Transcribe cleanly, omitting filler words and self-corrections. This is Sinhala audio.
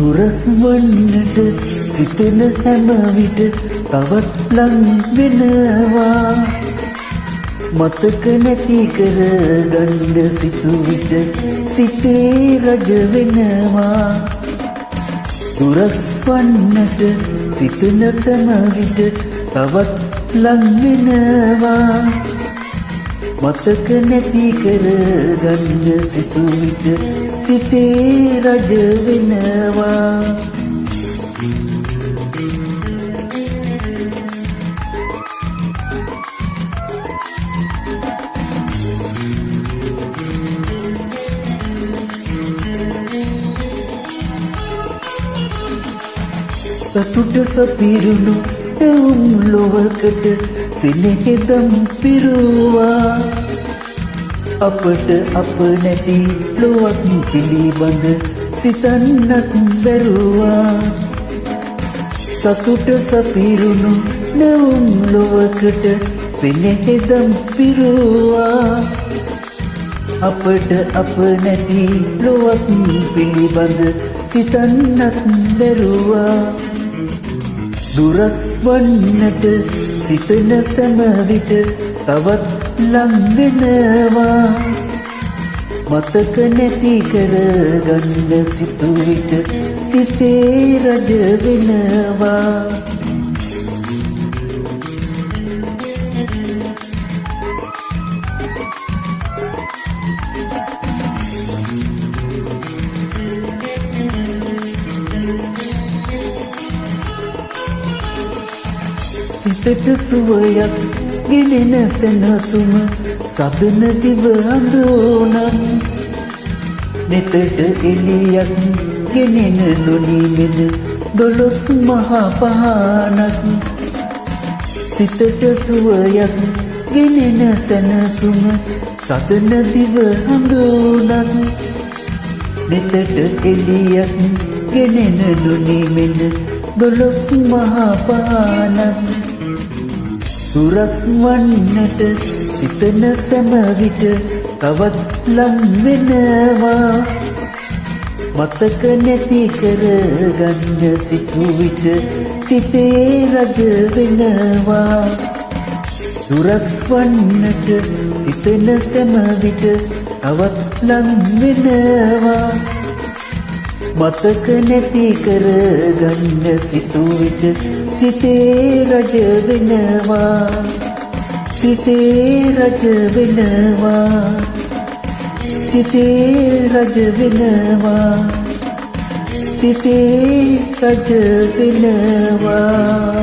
දුරස් වන්නට සිතන හැම විට තවත් ලං වෙනවා. මතක නැති කර ගන්න සිතු විට සිතේ රජ වෙනවා. දුරස් වන්නට සිතන සෑම විට තවත් ලං වෙනවා. මතක නැති කර ගන්න සිතු විට සිතේ රජ වෙනවා. සතුට සපිරුණු එවුම් ලොවකට සිනහෙදම් පිරුවා. අපට අප නැති ලොවක් පිළිබඳ සිතන්නත් බැරුවා. සතුට සපිරුණු නැවුම් ලොවකට සිනහෙදම් පිරුවා. අපට අප නැති ලොවක් පිළිබඳ සිතන්නත් බැරුවා. දුරස් වන්නට සිතන සෑම විට තවත් ලං වෙනවා. මතක නැති කර ගන්න සිතු විට සිතේ රජ වෙනවා. සිතට සුවයක් ගෙනෙන සෙනසුම සදන දිව හඳුනන්. නෙතට එළියක් ගෙනෙන නොනිමෙන දොළොස් මහා පහනක්. සිතට සුවයක් ගෙනෙන සෙනසුම සදන දිව හඳුනන්. නෙතට එළියක් ගෙනෙන නොනිමෙන දොළොස් මහා පහනක්. දුරස් වන්නට සිතන සෑම විට තවත් ලං වෙනවා. මතක නැති කර ගන්න සිතු විට සිතේ රජ වෙනවා. දුරස් වන්නට සිතන සෑම විට තවත් ලං වෙනවා. මතක නැති කර ගන්න සිතු විට සිතේ රජ වෙනවා. සිතේ රජ වෙනවා. සිතේ රජ වෙනවා. සිතේ රජ වෙනවා.